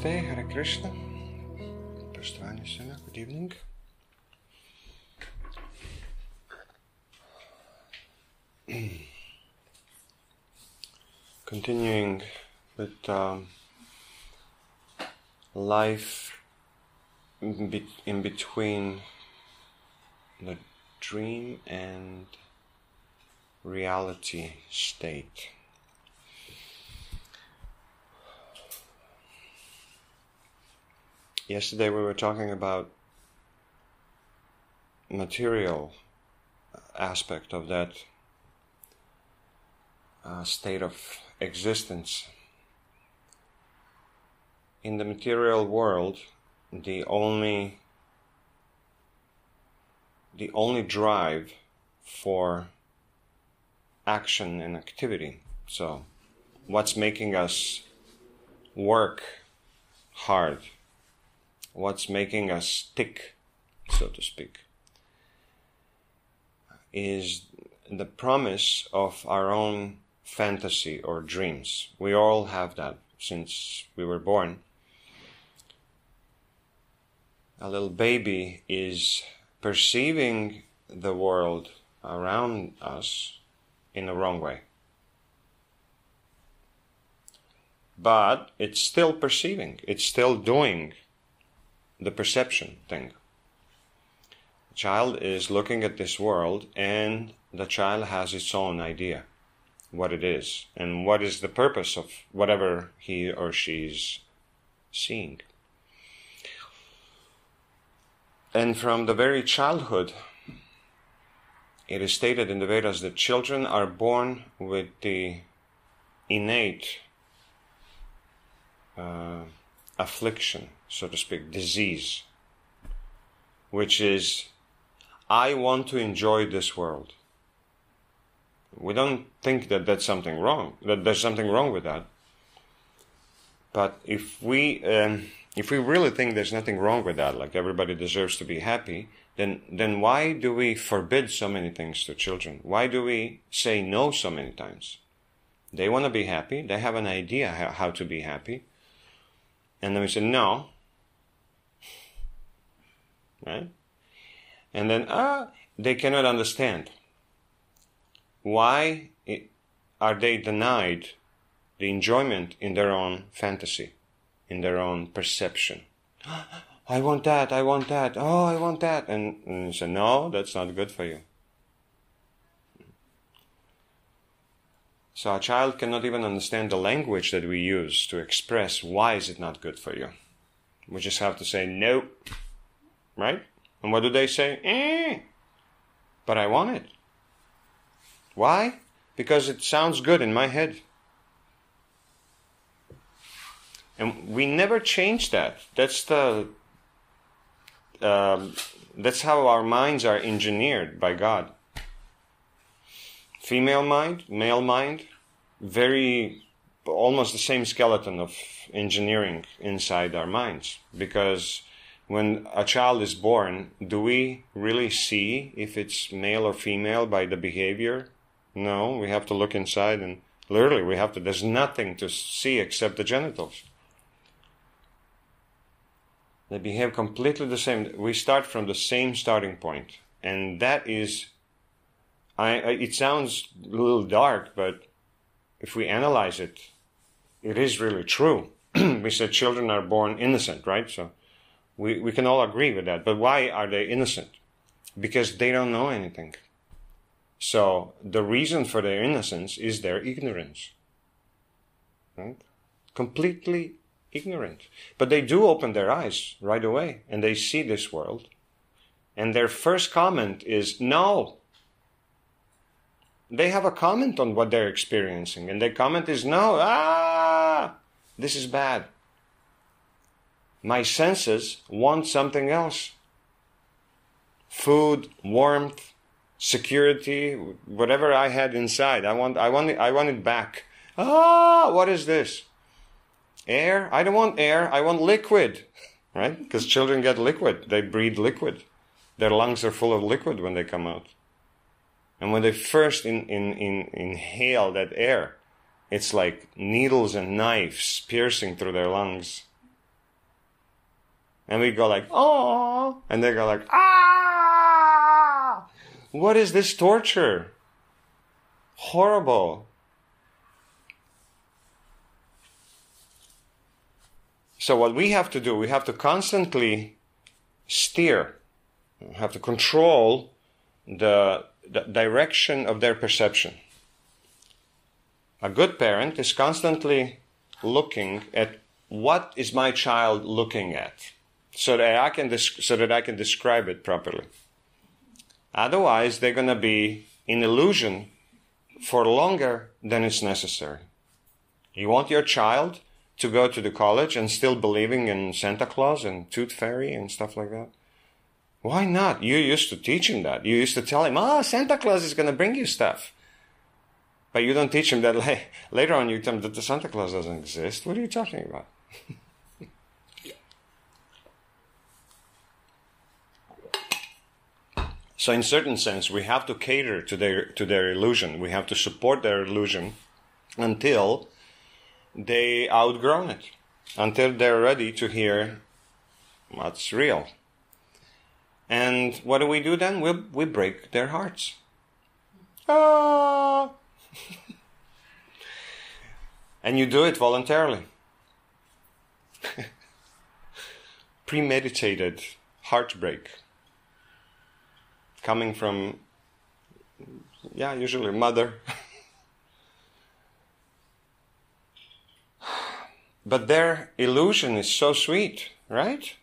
Namaste, Hare Krishna. Poštovanje svima, good evening. Continuing with life in between the dream and reality state. Yesterday we were talking about material aspect of that state of existence. In the material world, the only drive for action and activity. So, what's making us work hard? What's making us tick, so to speak, is the promise of our own fantasy or dreams. We all have that since we were born. A little baby is perceiving the world around us in a wrong way. But it's still perceiving, it's still doing the perception thing. The child is looking at this world and the child has its own idea what it is and what is the purpose of whatever he or she's seeing. And from the very childhood, it is stated in the Vedas that children are born with the innate affliction, so to speak, disease, which is, I want to enjoy this world. We don't think that that's something wrong, that there's something wrong with that. But if we really think there's nothing wrong with that, like everybody deserves to be happy, then why do we forbid so many things to children? Why do we say no so many times? They want to be happy, they have an idea how to be happy, and then we say no. Right? And then, they cannot understand. Why are they denied the enjoyment in their own fantasy, in their own perception? I want that, I want that, oh, I want that. And you say, no, that's not good for you. So a child cannot even understand the language that we use to express why is it not good for you. We just have to say, no. Right? And what do they say? But I want it. Why? Because it sounds good in my head. And we never change that. That's how our minds are engineered by God. Female mind, male mind, almost the same skeleton of engineering inside our minds. Because when a child is born, do we really see if it's male or female by the behavior? No, we have to look inside and literally there's nothing to see except the genitals. They behave completely the same. We start from the same starting point. And that is, it sounds a little dark, but if we analyze it, it is really true. We said children are born innocent, right? So we can all agree with that. But why are they innocent? Because they don't know anything. So the reason for their innocence is their ignorance. Right? Completely ignorant. But they do open their eyes right away and they see this world. And their first comment is no. They have a comment on what they're experiencing. And their comment is no. This is bad. My senses want something else. Food, warmth, security, whatever I had inside. I want it back. What is this? Air? I don't want air. I want liquid. Right? Because children get liquid. They breathe liquid. Their lungs are full of liquid when they come out. And when they first inhale that air, it's like needles and knives piercing through their lungs. And we go like, oh, and they go like, ah. What is this torture? Horrible. So what we have to do, we have to constantly steer, we have to control the direction of their perception. A good parent is constantly looking at what is my child looking at, so that I can describe it properly. Otherwise, they're going to be in illusion for longer than it's necessary. You want your child to go to the college and still believing in Santa Claus and Tooth Fairy and stuff like that? Why not? You used to teach him that. You used to tell him, Santa Claus is going to bring you stuff. But you don't teach him that later on. You tell him that the Santa Claus doesn't exist. What are you talking about? So in certain sense, we have to cater to their illusion. We have to support their illusion until they outgrown it, until they're ready to hear what's real. And what do we do then? We break their hearts. Ah! And you do it voluntarily. Premeditated heartbreak. Coming from, usually mother. But their illusion is so sweet, right?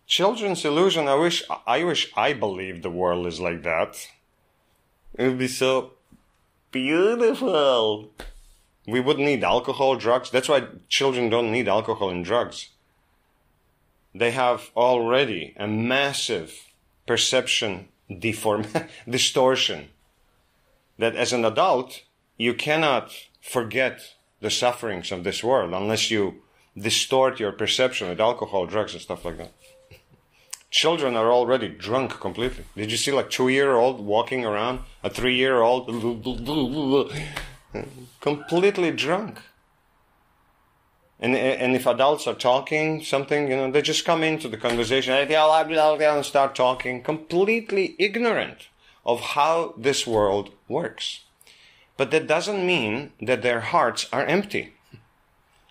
Children's illusion, I wish I believed the world is like that. It would be so beautiful. We wouldn't need alcohol, drugs. That's why children don't need alcohol and drugs. They have already a massive perception distortion that as an adult, you cannot forget the sufferings of this world unless you distort your perception with alcohol, drugs, and stuff like that. Children are already drunk completely. Did you see like 2-year-old walking around, a 3-year-old completely drunk? And if adults are talking something, they just come into the conversation and start talking, completely ignorant of how this world works. But that doesn't mean that their hearts are empty.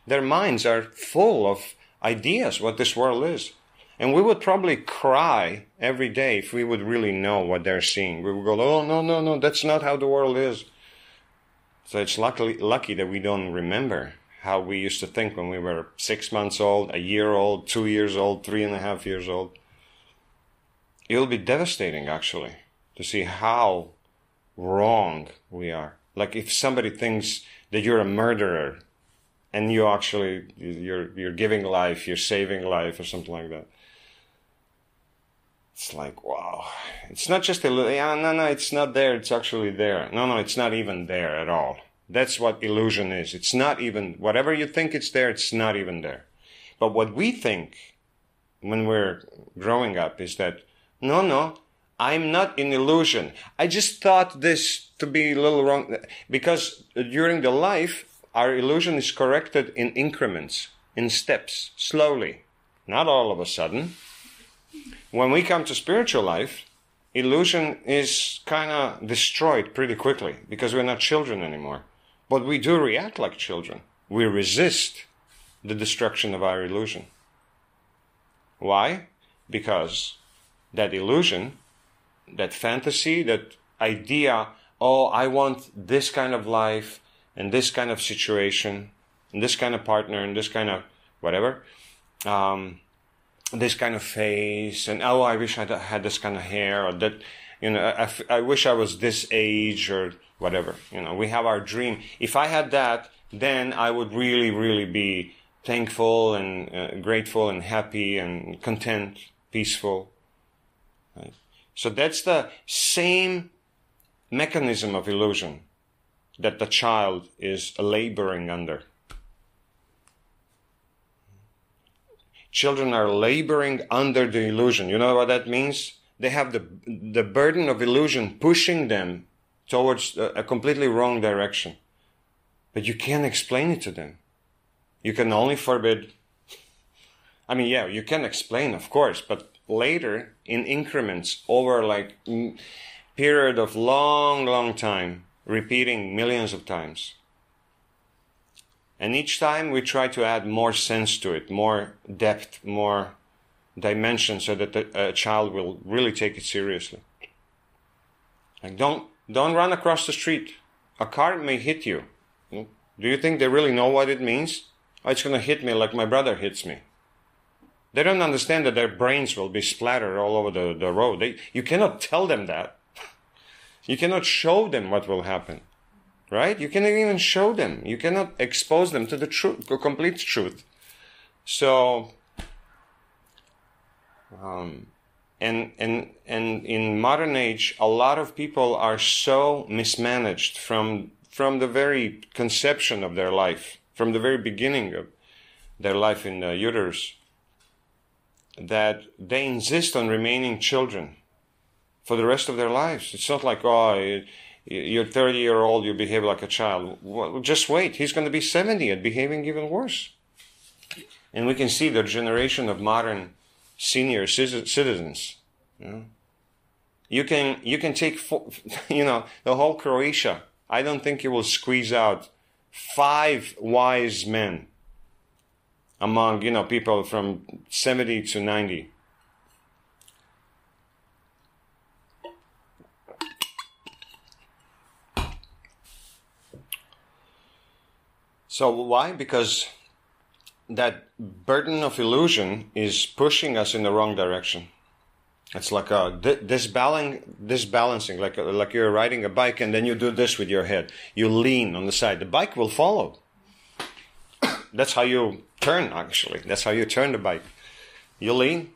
Their minds are full of ideas what this world is. And we would probably cry every day if we would really know what they're seeing. We would go, oh, no, that's not how the world is. So it's lucky that we don't remember how we used to think when we were 6 months old, a year old, 2 years old, 3.5 years old. It'll be devastating, actually, to see how wrong we are. Like if somebody thinks that you're a murderer and you're giving life, you're saving life or something like that. It's like, wow. It's not just no, it's not there. It's actually there. No, it's not even there at all. That's what illusion is. It's not even, whatever you think it's there, it's not even there. But what we think when we're growing up is that, no, I'm not in illusion. I just thought this to be a little wrong. Because during the life, our illusion is corrected in increments, in steps, slowly. Not all of a sudden. When we come to spiritual life, illusion is kind of destroyed pretty quickly because we're not children anymore. But we do react like children. We resist the destruction of our illusion. Why? Because that illusion, that fantasy, that idea, I want this kind of life and this kind of situation and this kind of partner and this kind of whatever, this kind of face, and I wish I had this kind of hair, or that, I wish I was this age or whatever. We have our dream. If I had that, then I would really, really be thankful and grateful and happy and content, peaceful. Right? So that's the same mechanism of illusion that the child is laboring under. Children are laboring under the illusion. You know what that means? They have the burden of illusion pushing them towards a completely wrong direction. But you can't explain it to them. You can only forbid. I mean, yeah, you can explain, of course, but later in increments over like period of long time, repeating millions of times. And each time we try to add more sense to it, more depth, more dimension, so that a child will really take it seriously. Like don't run across the street. A car may hit you. Do you think they really know what it means? Oh, it's going to hit me like my brother hits me. They don't understand that their brains will be splattered all over the road. You cannot tell them that. You cannot show them what will happen. Right? You cannot even show them. You cannot expose them to the truth, the complete truth. So, and in modern age, a lot of people are so mismanaged from the very conception of their life, from the very beginning of their life in the uterus, that they insist on remaining children for the rest of their lives. It's not like, oh, you're 30-year-old, you behave like a child. Well, just wait. He's going to be 70 and behaving even worse. And we can see the generation of modern senior citizens. You can take, the whole Croatia. I don't think you will squeeze out 5 wise men among, people from 70 to 90. So why? Because that burden of illusion is pushing us in the wrong direction. It's like disbalancing, like you're riding a bike and then you do this with your head. You lean on the side. The bike will follow. That's how you turn, actually. That's how you turn the bike. You lean.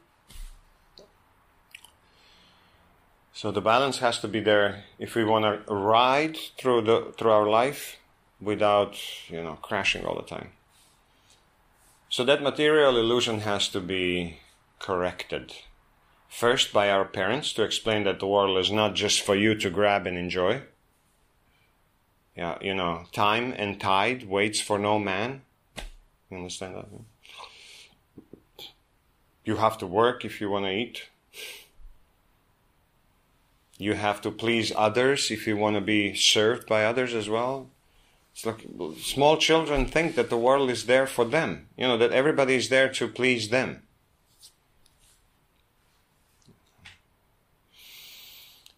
So the balance has to be there if we want to ride through our life without, crashing all the time. So that material illusion has to be corrected. First by our parents, to explain that the world is not just for you to grab and enjoy. Yeah, time and tide waits for no man. You understand that? You have to work if you want to eat. You have to please others if you want to be served by others as well. It's like small children think that the world is there for them. That everybody is there to please them.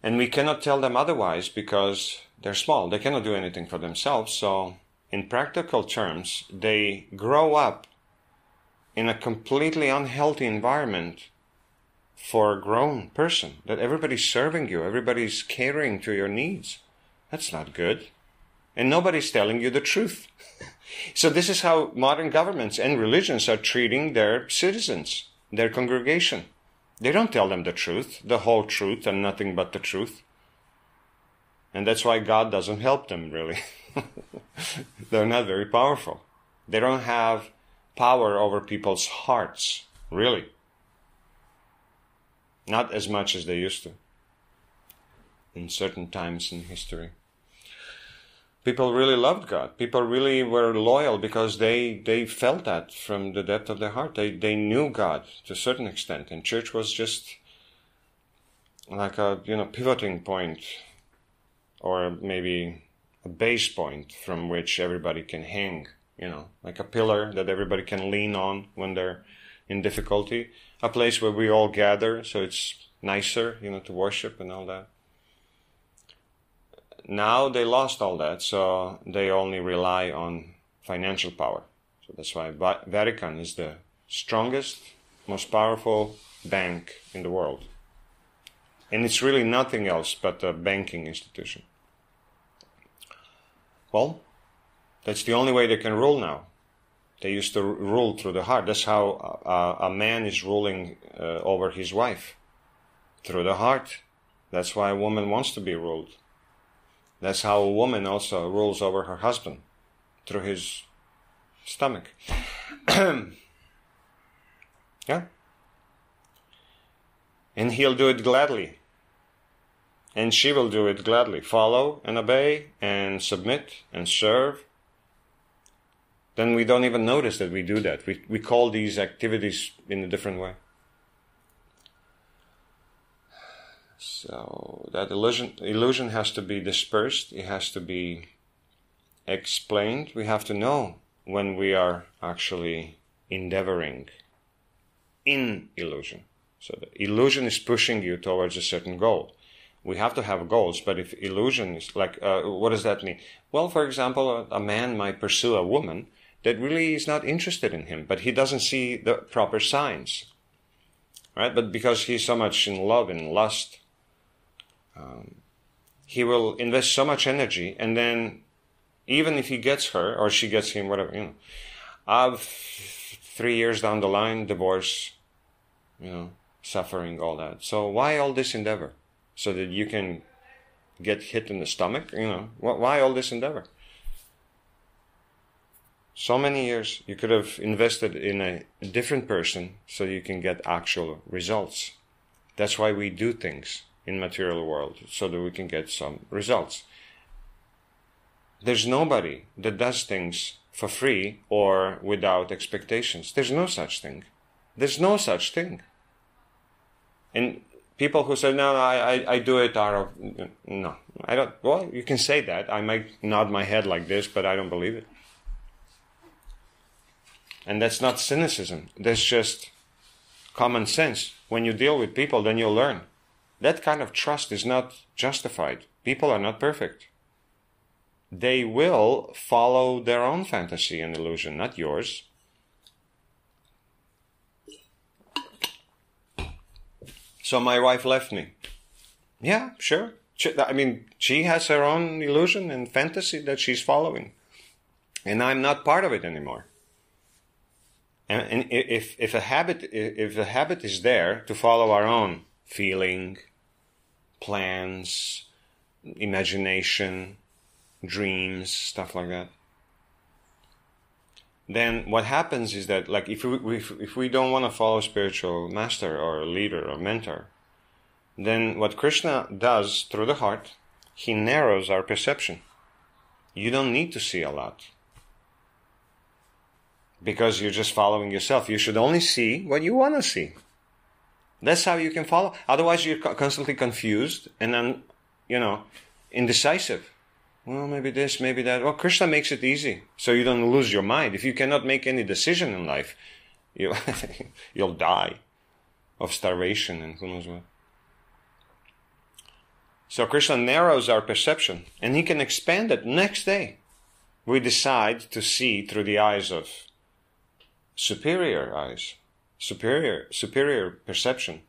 And we cannot tell them otherwise because they're small. They cannot do anything for themselves. So in practical terms, they grow up in a completely unhealthy environment for a grown person. That everybody's serving you. Everybody's catering to your needs. That's not good. And nobody's telling you the truth. So this is how modern governments and religions are treating their citizens, their congregation. They don't tell them the truth, the whole truth, and nothing but the truth. And that's why God doesn't help them, really. They're not very powerful. They don't have power over people's hearts, really. Not as much as they used to in certain times in history. People really loved God. People really were loyal because they felt that from the depth of their heart. They knew God to a certain extent. And church was just like a pivoting point, or maybe a base point from which everybody can hang, like a pillar that everybody can lean on when they're in difficulty. A place where we all gather, so it's nicer, to worship and all that. Now they lost all that, so they only rely on financial power. So that's why Vatican is the strongest, most powerful bank in the world. And it's really nothing else but a banking institution. Well, that's the only way they can rule now. They used to rule through the heart. That's how a man is ruling over his wife, through the heart. That's why a woman wants to be ruled. That's how a woman also rules over her husband, through his stomach. Yeah. And he'll do it gladly. And she will do it gladly. Follow and obey and submit and serve. Then we don't even notice that we do that. We call these activities in a different way. So that illusion has to be dispersed. It has to be explained. We have to know when we are actually endeavoring in illusion. So the illusion is pushing you towards a certain goal. We have to have goals, but if illusion is like, what does that mean? Well, for example, a man might pursue a woman that really is not interested in him, but he doesn't see the proper signs, right? But because he's so much in love and lust, he will invest so much energy, and then even if he gets her or she gets him, whatever, 3 years down the line, divorce, suffering, all that. So why all this endeavor? So that you can get hit in the stomach? Why all this endeavor? So many years you could have invested in a different person so you can get actual results. That's why we do things in material world, so that we can get some results. There's nobody that does things for free or without expectations. There's no such thing. There's no such thing. And people who say, no, I do it out of... No, I don't... Well, you can say that. I might nod my head like this, but I don't believe it. And that's not cynicism. That's just common sense. When you deal with people, then you'll learn. That kind of trust is not justified. People are not perfect. They will follow their own fantasy and illusion, not yours. So my wife left me. Yeah, sure. She has her own illusion and fantasy that she's following. And I'm not part of it anymore. And if a habit is there to follow our own feeling, plans, imagination, dreams, stuff like that, then what happens is that, like, if we don't want to follow a spiritual master or a leader or mentor, then what Krishna does through the heart, he narrows our perception. You don't need to see a lot, because you're just following yourself. You should only see what you want to see. That's how you can follow. Otherwise, you're constantly confused and then, indecisive. Well, maybe this, maybe that. Well, Krishna makes it easy, so you don't lose your mind. If you cannot make any decision in life, you'll die of starvation and who knows what. So Krishna narrows our perception, and he can expand it next day. We decide to see through the eyes of superior eyes, superior perception.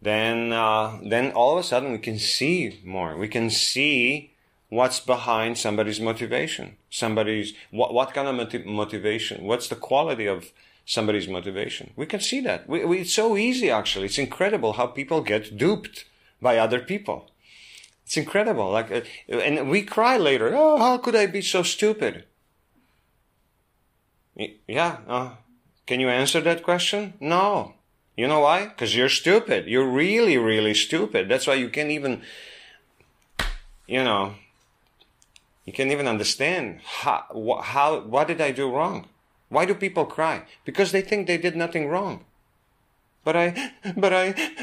Then all of a sudden we can see more. We can see what's behind somebody's motivation. What kind of motivation? What's the quality of somebody's motivation? We can see that. It's so easy, actually. It's incredible how people get duped by other people. It's incredible. And we cry later. Oh, how could I be so stupid? Yeah. Can you answer that question? No. You know why? Because you're stupid. You're really, really stupid. That's why you can't even, you can't even understand what did I do wrong? Why do people cry? Because they think they did nothing wrong. But I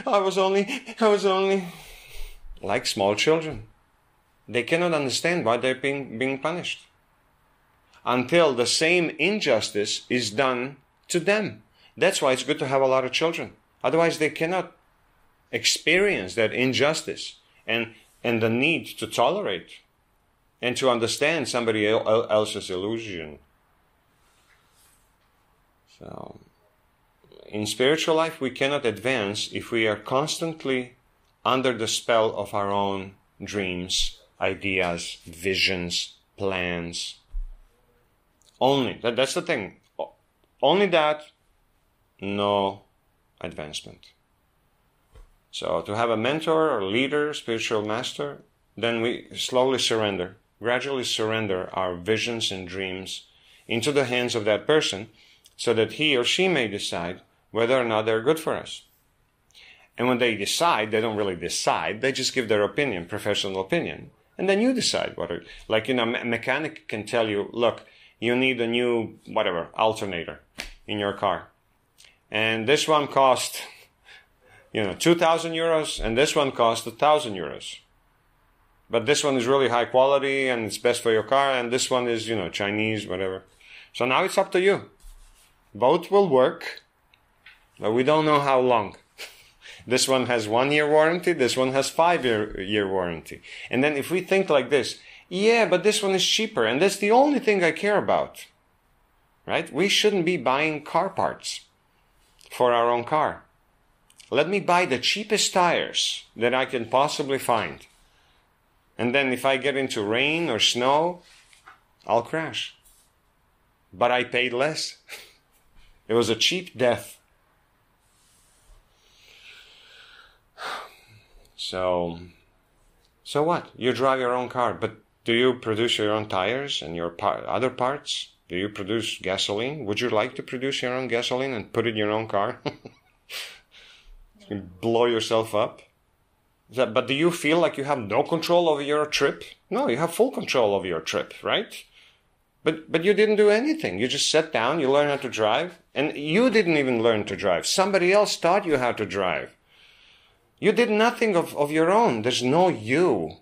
was only like small children. They cannot understand why they're being punished until the same injustice is done to them. That's why it's good to have a lot of children. Otherwise, they cannot experience that injustice and the need to tolerate and to understand somebody else's illusion. So, in spiritual life, we cannot advance if we are constantly under the spell of our own dreams, ideas, visions, plans. Only. That's the thing. Only that, no advancement. So to have a mentor or leader, spiritual master, then we slowly surrender, gradually surrender our visions and dreams into the hands of that person so that he or she may decide whether or not they're good for us. And when they decide, they don't really decide, they just give their opinion, professional opinion. And then you decide a mechanic can tell you, look, you need a new, whatever, alternator in your car. And this one cost, 2,000 euros, and this one cost 1,000 euros. But this one is really high quality, and it's best for your car, and this one is, Chinese, whatever. So now it's up to you. Both will work, but we don't know how long. This one has 1 year warranty, this one has 5-year warranty. And then if we think like this, yeah, but this one is cheaper, and that's the only thing I care about, right? We shouldn't be buying car parts for our own car. Let me buy the cheapest tires that I can possibly find. And then if I get into rain or snow, I'll crash. But I paid less. It was a cheap death. So what? You drive your own car, but do you produce your own tires and your other parts? Do you produce gasoline? Would you like to produce your own gasoline and put it in your own car? You blow yourself up? But do you feel like you have no control over your trip? No, you have full control over your trip, right? But you didn't do anything. You just sat down, you learned how to drive, and you didn't even learn to drive. Somebody else taught you how to drive. You did nothing of your own. There's no you.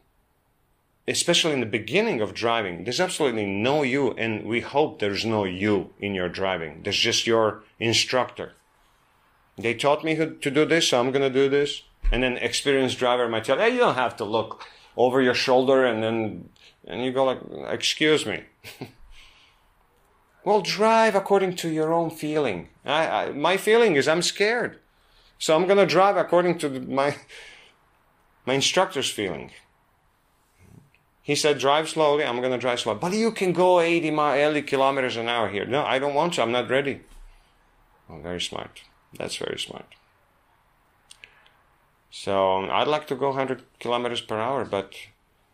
Especially in the beginning of driving, there's absolutely no you, and we hope there's no you in your driving. There's just your instructor. They taught me to do this, so I'm going to do this. And then experienced driver might tell, hey, you don't have to look over your shoulder, and you go like, excuse me. Well, drive according to your own feeling. My feeling is I'm scared. So I'm going to drive according to my instructor's feeling. He said, drive slowly, I'm going to drive slow. But you can go 80 kilometers an hour here. No, I don't want to, I'm not ready. Oh, very smart. That's very smart. So I'd like to go 100 kilometers per hour, but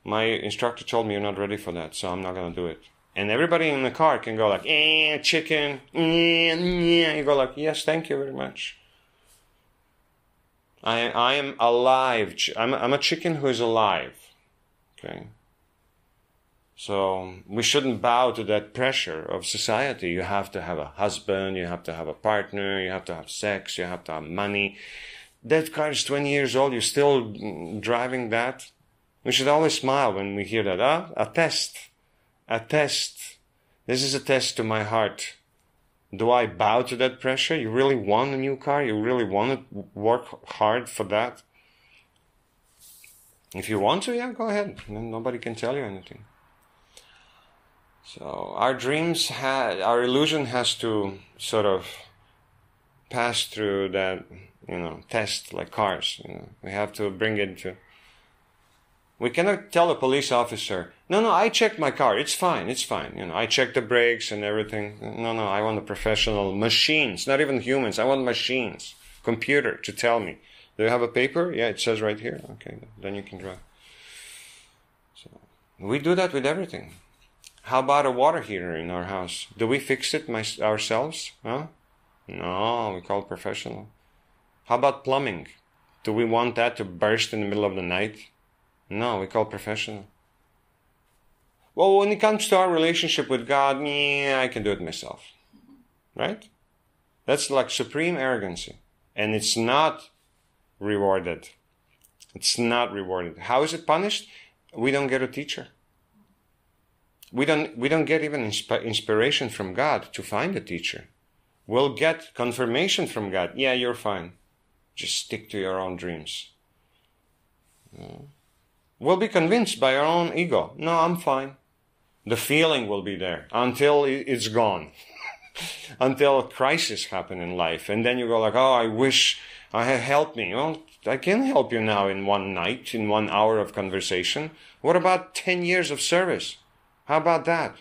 my instructor told me you're not ready for that, so I'm not going to do it. And everybody in the car can go like, chicken, You go like, yes, thank you very much. I am alive. I'm a chicken who is alive. Okay. So we shouldn't bow to that pressure of society. You have to have a husband, you have to have a partner, you have to have sex, you have to have money. That car is 20 years old, you're still driving that. We should always smile when we hear that. A test. A test. This is a test to my heart. Do I bow to that pressure? You really want a new car? You really want to work hard for that? If you want to, yeah, go ahead. Nobody can tell you anything. So our dreams, our illusion has to sort of pass through that, test like cars. We have to bring it to. We cannot tell a police officer, no, I checked my car. It's fine. I checked the brakes and everything. No, I want a professional machines, not even humans. I want machines, computer to tell me. Do you have a paper? Yeah, it says right here. Okay, then you can drive. So we do that with everything. How about a water heater in our house? Do we fix it ourselves? Huh? No, we call it professional. How about plumbing? Do we want that to burst in the middle of the night? No, we call it professional. Well, when it comes to our relationship with God, I can do it myself. Right? That's like supreme arrogancy. And it's not rewarded. It's not rewarded. How is it punished? We don't get a teacher. We don't get even inspiration from God to find a teacher. We'll get confirmation from God. Yeah, you're fine. Just stick to your own dreams. We'll be convinced by our own ego. No, I'm fine. The feeling will be there until it's gone. Until a crisis happens in life. And then you go like, oh, I wish I had helped me. Well, I can help you now in one night, in 1 hour of conversation. What about 10 years of service? How about that?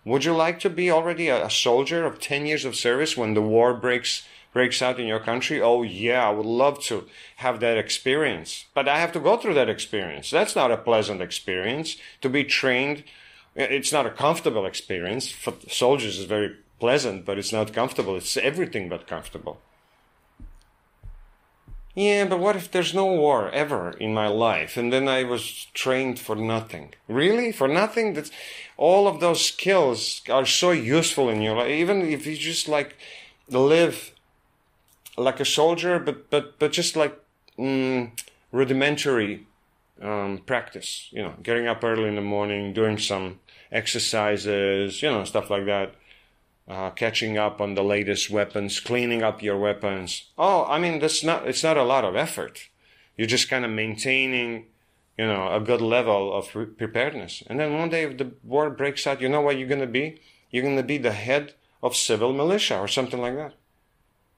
Would you like to be already a soldier of 10 years of service when the war breaks out in your country? Oh yeah, I would love to have that experience. But I have to go through that experience. That's not a pleasant experience. To be trained, it's not a comfortable experience. For soldiers, it's very pleasant, but it's not comfortable. It's everything but comfortable. Yeah, but what if there's no war ever in my life, and then I was trained for nothing? Really? For nothing? That's, all of those skills are so useful in your life, even if you just like live like a soldier, but just like rudimentary practice, you know, getting up early in the morning, doing some exercises, you know, stuff like that. Catching up on the latest weapons, cleaning up your weapons. Oh, I mean, it's not a lot of effort. You're just kind of maintaining, you know, a good level of preparedness. And then one day if the war breaks out, you know what you're going to be? You're going to be the head of civil militia or something like that.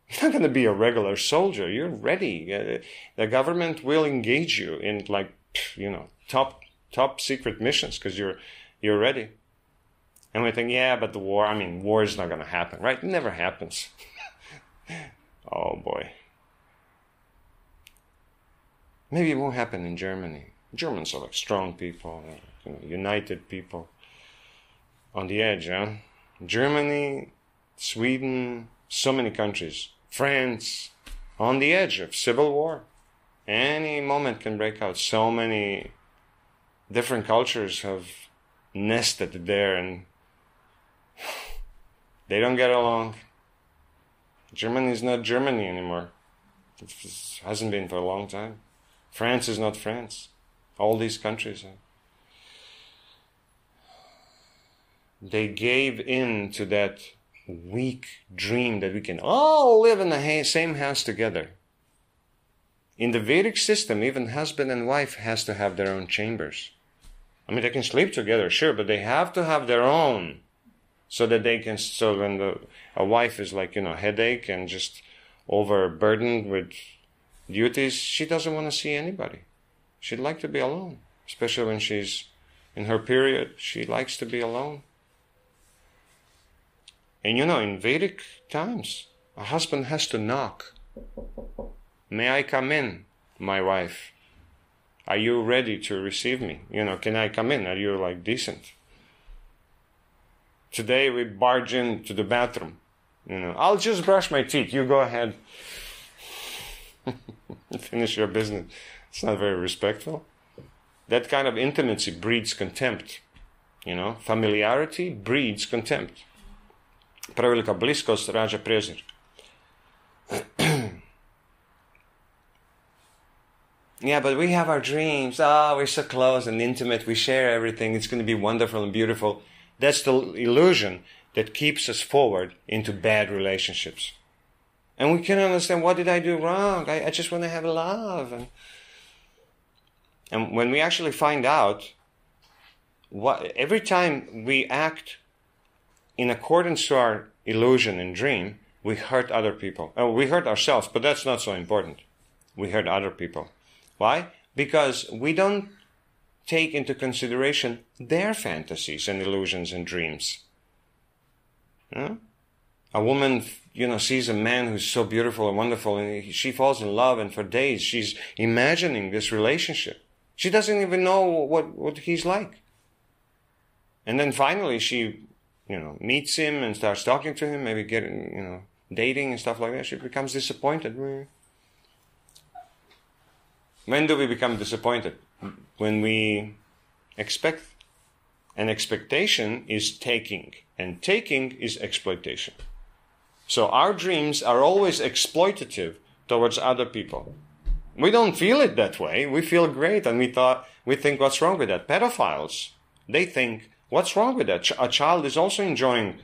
You're not going to be a regular soldier. You're ready. The government will engage you in, like, you know, top secret missions because you're ready. And we think, yeah, but the war, I mean, war is not going to happen, right? It never happens. Oh, boy. Maybe it won't happen in Germany. Germans are like strong people, you know, united people. On the edge, huh? Germany, Sweden, so many countries. France, on the edge of civil war. Any moment can break out. So many different cultures have nested there and they don't get along. Germany is not Germany anymore. It hasn't been for a long time. France is not France. All these countries. They gave in to that weak dream that we can all live in the same house together. In the Vedic system, even husband and wife has to have their own chambers. I mean, they can sleep together, sure, but they have to have their own. So that they can, so when a wife is like, you know, headache and just overburdened with duties, she doesn't want to see anybody. She'd like to be alone, especially when she's in her period. She likes to be alone. And you know, in Vedic times, a husband has to knock. May I come in, my wife? Are you ready to receive me? You know, can I come in? Are you like decent? Today we barge into the bathroom. You know, I'll just brush my teeth. You go ahead. Finish your business. It's not very respectful. That kind of intimacy breeds contempt. You know, familiarity breeds contempt. Prevelika bliskost rađa prezir. Yeah, but we have our dreams. We're so close and intimate. We share everything. It's going to be wonderful and beautiful. That's the illusion that keeps us forward into bad relationships. And we can understand, what did I do wrong? I just want to have love. And when we actually find out, every time we act in accordance to our illusion and dream, we hurt other people. We hurt ourselves, but that's not so important. We hurt other people. Why? Because we don't take into consideration their fantasies and illusions and dreams. Yeah? A woman, you know, sees a man who's so beautiful and wonderful, and she falls in love, and for days she's imagining this relationship. She doesn't even know what he's like. And then finally she, you know, meets him and starts talking to him, maybe getting, you know, dating and stuff like that. She becomes disappointed. When do we become disappointed? When we expect. And expectation is taking, and taking is exploitation. So our dreams are always exploitative towards other people. We don't feel it that way. We feel great, and we think, what's wrong with that? Pedophiles, they think, what's wrong with that? A child is also enjoying,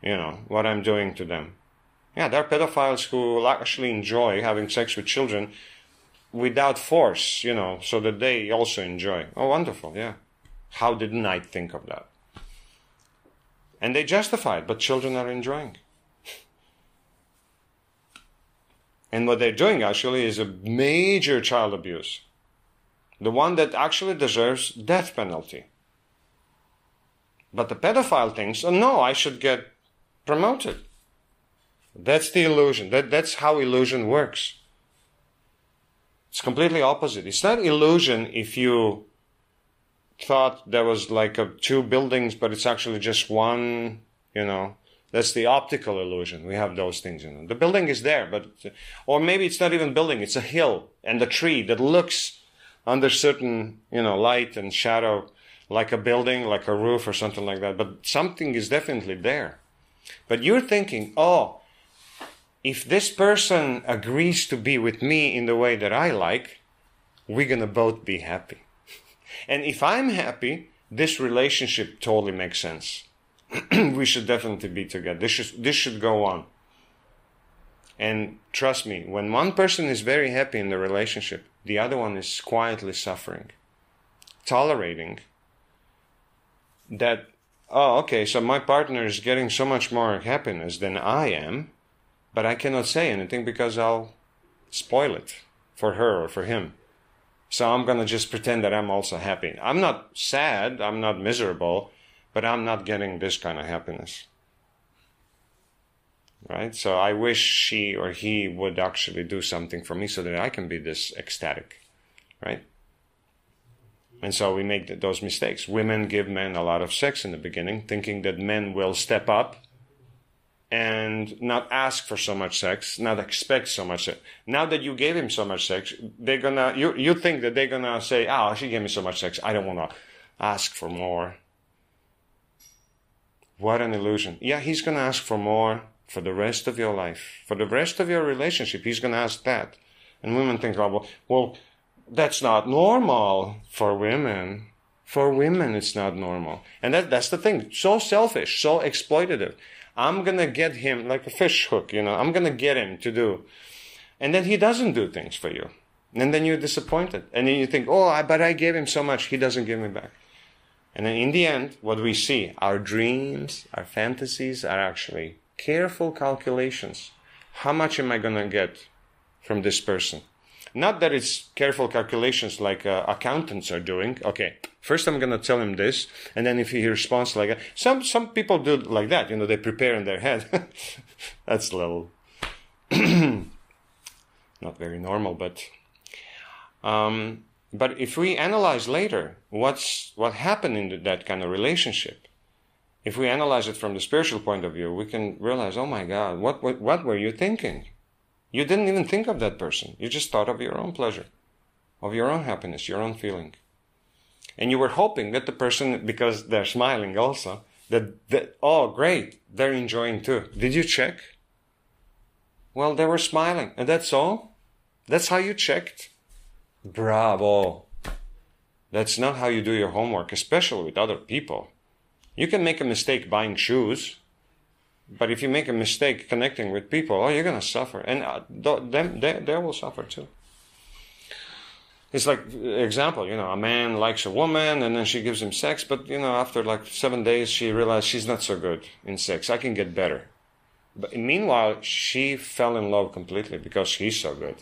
you know, what I'm doing to them. Yeah, there are pedophiles who actually enjoy having sex with children without force, you know, so that they also enjoy. Oh, wonderful, yeah. How didn't I think of that? And they justify it, but children are enjoying. And what they're doing actually is a major child abuse. The one that actually deserves death penalty. But the pedophile thinks, oh no, I should get promoted. That's the illusion. That's how illusion works. It's completely opposite. It's not illusion if you thought there was like two buildings, but it's actually just one, you know, That's the optical illusion. We have those things. The building is there, or maybe it's not even building. It's a hill and a tree that looks under certain, light and shadow, like a building, like a roof or something like that. But something is definitely there. But you're thinking, oh, if this person agrees to be with me in the way that I like, we're going to both be happy. And if I'm happy, this relationship totally makes sense. We should definitely be together. This should go on. And trust me, when one person is very happy in the relationship, the other one is quietly suffering, tolerating that, oh, okay, so my partner is getting so much more happiness than I am, but I cannot say anything because I'll spoil it for her or for him. So I'm going to just pretend that I'm also happy. I'm not sad, I'm not miserable, but I'm not getting this kind of happiness. Right? So I wish she or he would actually do something for me so that I can be this ecstatic. Right? And so we make those mistakes. Women give men a lot of sex in the beginning, thinking that men will step up and not ask for so much sex, not expect so much sex. Now that you gave him so much sex, they're gonna, you think that they're gonna say, oh, she gave me so much sex, I don't want to ask for more. What an illusion. Yeah, he's gonna ask for more for the rest of your life. For the rest of your relationship, he's gonna ask that. And women think, oh, well, that's not normal for women. For women, it's not normal. And that's the thing. So selfish, so exploitative. I'm going to get him like a fish hook, I'm going to get him to do. And then he doesn't do things for you. And then you're disappointed. And then you think, oh, but I gave him so much, he doesn't give me back. And then in the end, what we see, our dreams, our fantasies are actually careful calculations. How much am I going to get from this person? Not that it's careful calculations like accountants are doing. Okay, first I'm going to tell him this, and then if he responds like that. Some people do like that, they prepare in their head. That's a little not very normal, but if we analyze later what happened in that kind of relationship, if we analyze it from the spiritual point of view, we can realize, oh my God, what were you thinking? You didn't even think of that person. You just thought of your own pleasure, of your own happiness, your own feeling. And you were hoping that the person, because they're smiling also, that oh, great, they're enjoying too. Did you check? Well, they were smiling. And that's all? That's how you checked? Bravo. That's not how you do your homework, especially with other people. You can make a mistake buying shoes. But if you make a mistake connecting with people, oh, you're going to suffer. And they will suffer too. It's like, example, a man likes a woman and then she gives him sex, but, after like 7 days, she realized she's not so good in sex. I can get better. But meanwhile, she fell in love completely because he's so good.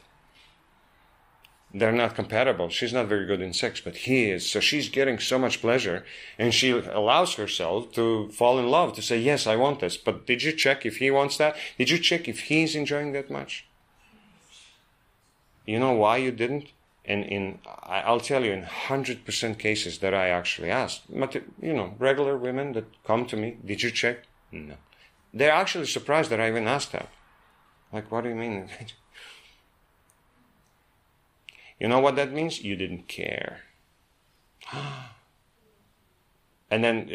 They're not compatible. She's not very good in sex, but he is. So she's getting so much pleasure, and she allows herself to fall in love, to say, yes, I want this. But did you check if he wants that? Did you check if he's enjoying that much? You know why you didn't? And I'll tell you, in 100% cases that I actually asked, regular women that come to me, did you check? No. They're actually surprised that I even asked that. Like, what do you mean? You know what that means? You didn't care. And then,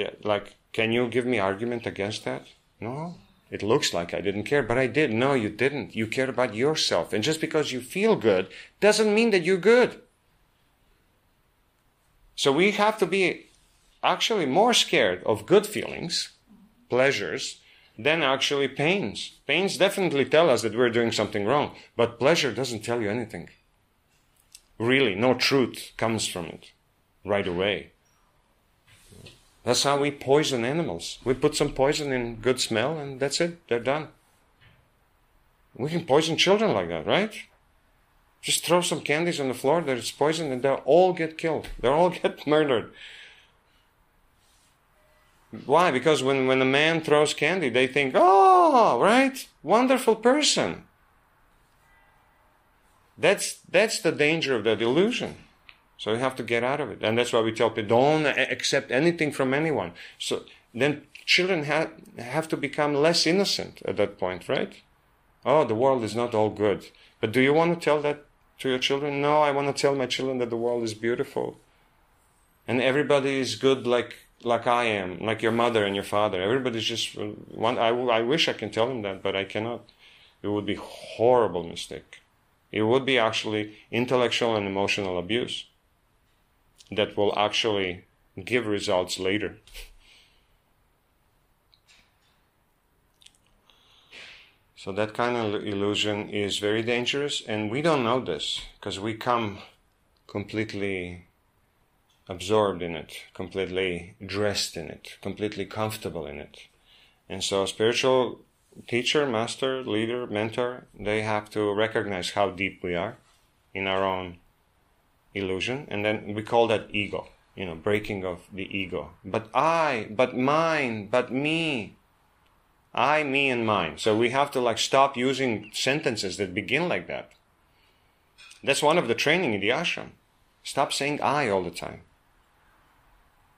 can you give me argument against that? No. It looks like I didn't care, but I did. No, you didn't. You cared about yourself. And just because you feel good doesn't mean that you're good. So we have to be actually more scared of good feelings, pleasures, than actually pains. Pains definitely tell us that we're doing something wrong, but pleasure doesn't tell you anything. Really, no truth comes from it right away. That's how we poison animals. We put some poison in good smell and that's it. They're done. We can poison children like that, right? Just throw some candies on the floor that it's poison and they'll all get killed. They'll all get murdered. Why? Because when a man throws candy, they think, oh, right? Wonderful person. That's the danger of that illusion. So you have to get out of it. And that's why we tell people, don't accept anything from anyone. So then children have to become less innocent at that point, right? Oh, the world is not all good. But do you want to tell that to your children? No, I want to tell my children that the world is beautiful. And everybody is good like I am, like your mother and your father. Everybody's just one. I wish I can tell them that, but I cannot. It would be a horrible mistake. It would be actually intellectual and emotional abuse that will actually give results later. So that kind of illusion is very dangerous, and we don't know this because we come completely absorbed in it, completely dressed in it, completely comfortable in it. And so spiritual teacher, master, leader, mentor, they have to recognize how deep we are in our own illusion, and then we call that ego, breaking of the ego. But I, but mine, but me. I, me, and mine. So we have to stop using sentences that begin like that. That's one of the training in the ashram. Stop saying I all the time.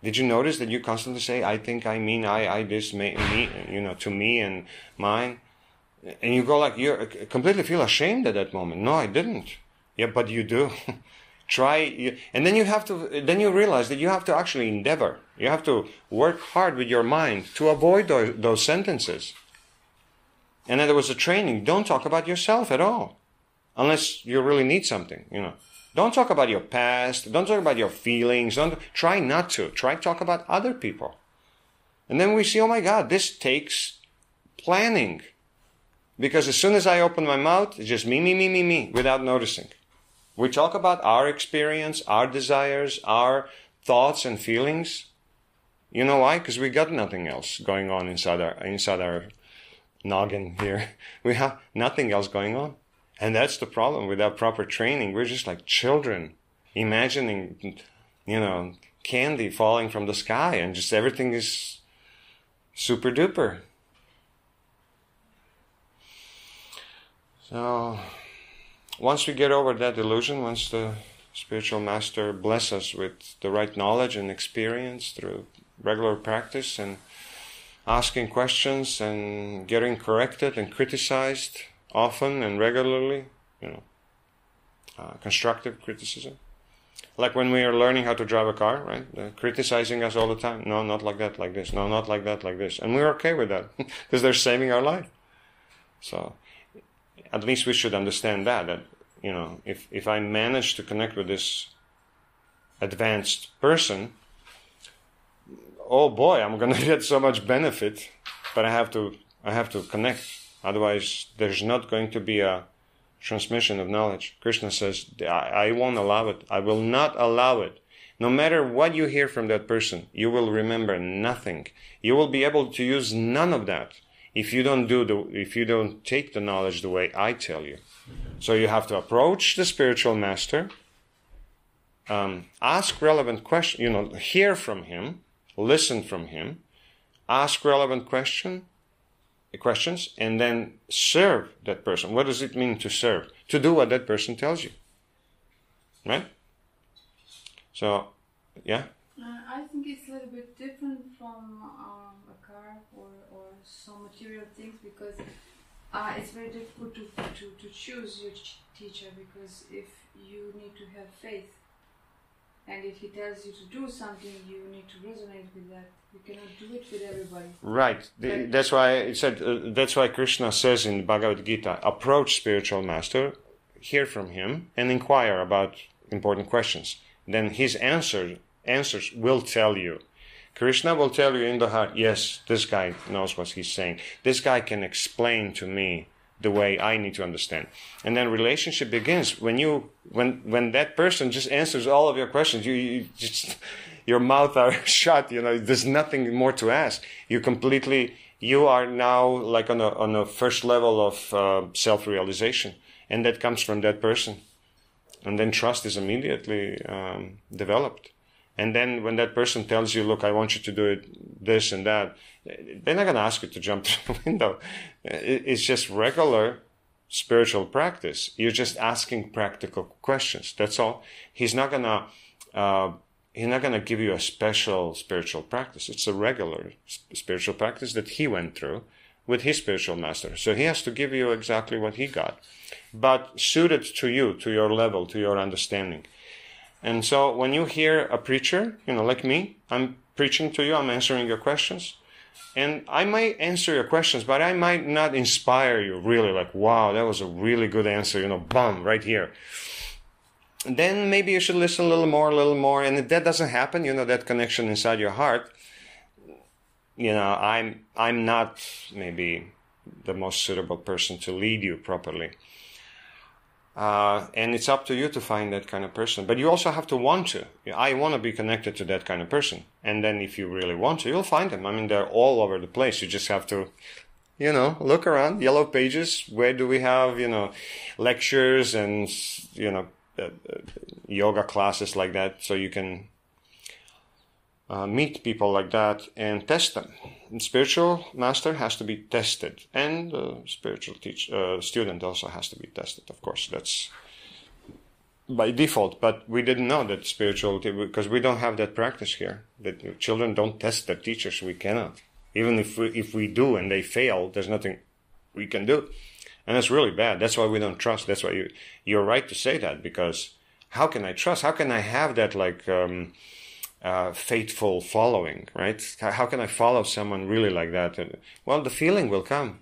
Did you notice that you constantly say, I think, I mean, I, this, me, to me and mine? And you go you completely feel ashamed at that moment. No, I didn't. Yeah, but you do. And then you realize that you have to actually endeavor. You have to work hard with your mind to avoid those sentences. And then there was a training. Don't talk about yourself at all. Unless you really need something, Don't talk about your past. Don't talk about your feelings. Try not to. Try to talk about other people. And then we see, oh my God, this takes planning. Because as soon as I open my mouth, it's just me, without noticing. We talk about our experience, our desires, our thoughts and feelings. You know why? Because we got nothing else going on inside our noggin here. We have nothing else going on. And that's the problem. Without proper training, we're just like children, imagining, candy falling from the sky, and just everything is super duper. So, once we get over that illusion, once the spiritual master blesses us with the right knowledge and experience through regular practice and asking questions and getting corrected and criticized often and regularly, constructive criticism. Like when we are learning how to drive a car, right? They're criticizing us all the time. No, not like that, like this. No, not like that, like this. And we're okay with that because they're saving our life. So at least we should understand that if I manage to connect with this advanced person, oh boy, I'm going to get so much benefit, but I have to connect. Otherwise, there's not going to be a transmission of knowledge. Krishna says, I won't allow it. I will not allow it. No matter what you hear from that person, you will remember nothing. You will be able to use none of that if you don't take the knowledge the way I tell you. So you have to approach the spiritual master, ask relevant questions, hear from him, listen from him, ask relevant questions, and then serve that person. What does it mean to serve? To do what that person tells you. Right? So, yeah? I think it's a little bit different from a car or some material things, because it's very difficult to choose your teacher, because if you need to have faith, and if he tells you to do something, you need to resonate with that. You cannot do it with everybody. Right. That's why it said. That's why Krishna says in Bhagavad Gita: approach spiritual master, hear from him, and inquire about important questions. Then his answers will tell you. Krishna will tell you in the heart, yes, this guy knows what he's saying. This guy can explain to me the way I need to understand. And then relationship begins when that person just answers all of your questions. You just, your mouth are shut. There's nothing more to ask. You are now like on a first level of self-realization, and that comes from that person. And then trust is immediately developed. And then when that person tells you, look, I want you to do it, this and that, they're not going to ask you to jump through the window. It's just regular spiritual practice. You're just asking practical questions. That's all. He's not going to he's not going to give you a special spiritual practice. It's a regular spiritual practice that he went through with his spiritual master. So he has to give you exactly what he got, but suited to you, to your level, to your understanding. And so when you hear a preacher, like me, I'm preaching to you, I'm answering your questions. And I might answer your questions, but I might not inspire you really, like, wow, that was a really good answer, boom, right here. And then maybe you should listen a little more. And if that doesn't happen, that connection inside your heart, I'm not maybe the most suitable person to lead you properly. And it's up to you to find that kind of person. But you also have to want to. I want to be connected to that kind of person. And then if you really want to, you'll find them. I mean, they're all over the place. You just have to, look around. Yellow pages. Where do we have, lectures and, yoga classes like that. So you can meet people like that and test them. And spiritual master has to be tested, and the spiritual student also has to be tested. Of course, that's by default. But we didn't know that because we don't have that practice here. That children don't test their teachers. We cannot. Even if we do and they fail, there's nothing we can do, and that's really bad. That's why we don't trust. That's why you're right to say that, because how can I trust? How can I have that faithful following, right? How can I follow someone really like that? Well, the feeling will come.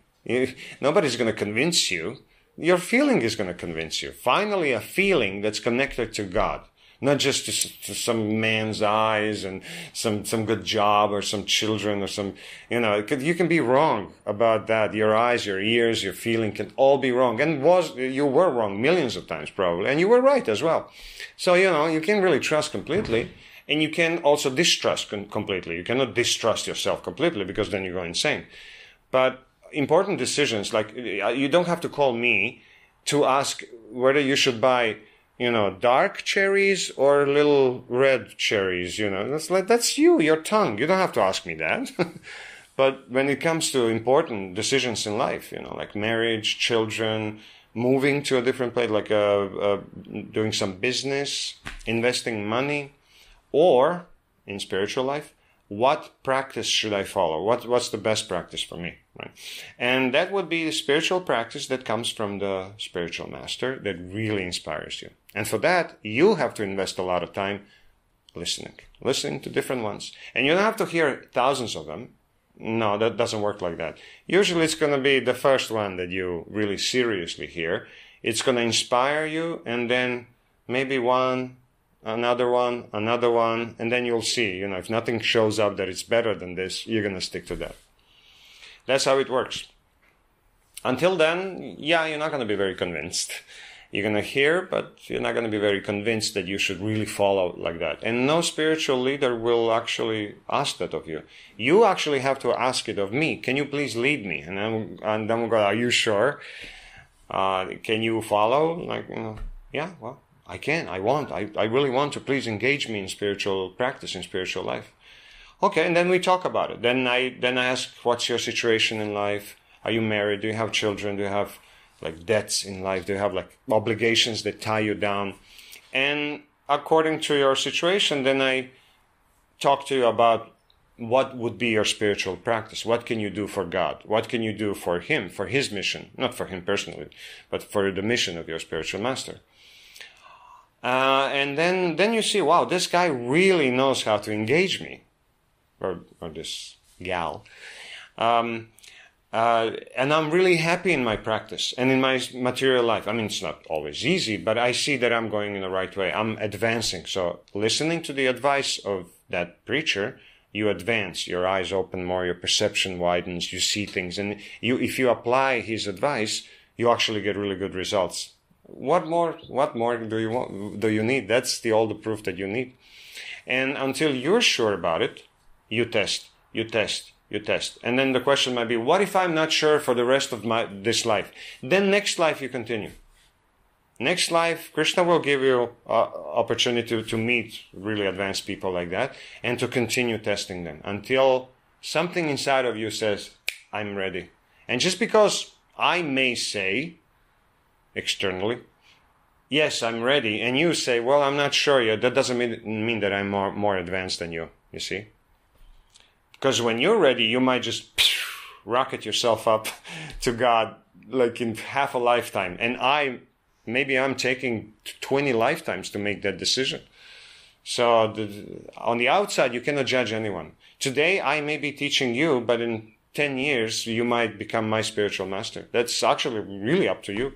Nobody's going to convince you. Your feeling is going to convince you. Finally, a feeling that's connected to God, not just to some man's eyes and some good job or some children or some, you can be wrong about that. Your eyes, your ears, your feeling can all be wrong. And you were wrong millions of times probably, and you were right as well. So, you can't really trust completely. And you can also distrust completely. You cannot distrust yourself completely, because then you go insane. But important decisions, like you don't have to call me to ask whether you should buy, dark cherries or little red cherries. That's your tongue. You don't have to ask me that. But when it comes to important decisions in life, like marriage, children, moving to a different place, like doing some business, investing money, or in spiritual life, what practice should I follow? What's the best practice for me? Right? And that would be the spiritual practice that comes from the spiritual master that really inspires you. And for that, you have to invest a lot of time listening to different ones. And you don't have to hear thousands of them. No, that doesn't work like that. Usually it's going to be the first one that you really seriously hear. It's going to inspire you, and then maybe another one, and then you'll see, if nothing shows up that it's better than this, you're going to stick to that. That's how it works. Until then, you're not going to be very convinced. You're going to hear, but you're not going to be very convinced that you should really follow like that. And no spiritual leader will actually ask that of you. You actually have to ask it of me. Can you please lead me? And then we'll go, are you sure? Can you follow? Yeah, well, I can. I really want to. Please engage me in spiritual practice, in spiritual life. Okay, and then we talk about it. Then I ask, what's your situation in life? Are you married? Do you have children? Do you have debts in life? Do you have obligations that tie you down? And according to your situation, then I talk to you about what would be your spiritual practice. What can you do for God? What can you do for Him, for His mission? Not for Him personally, but for the mission of your spiritual master. And then you see, wow, this guy really knows how to engage me, or this gal. And I'm really happy in my practice and in my material life. I mean, it's not always easy, but I see that I'm going in the right way. I'm advancing. So listening to the advice of that preacher, you advance. Your eyes open more, your perception widens, you see things. And if you apply his advice, you actually get really good results. What more do you need? That's all the proof that you need. And until you're sure about it, you test. And then the question might be, what if I'm not sure for the rest of this life? Then next life you continue. Next life, Krishna will give you opportunity to meet really advanced people like that and to continue testing them until something inside of you says, I'm ready. And just because I may say externally, yes, I'm ready, and you say, well, I'm not sure yet, that doesn't mean that I'm more advanced than you see? Because when you're ready, you might just rocket yourself up to God like in half a lifetime. And maybe I'm taking 20 lifetimes to make that decision. So on the outside, you cannot judge anyone. Today, I may be teaching you, but in 10 years, you might become my spiritual master. That's actually really up to you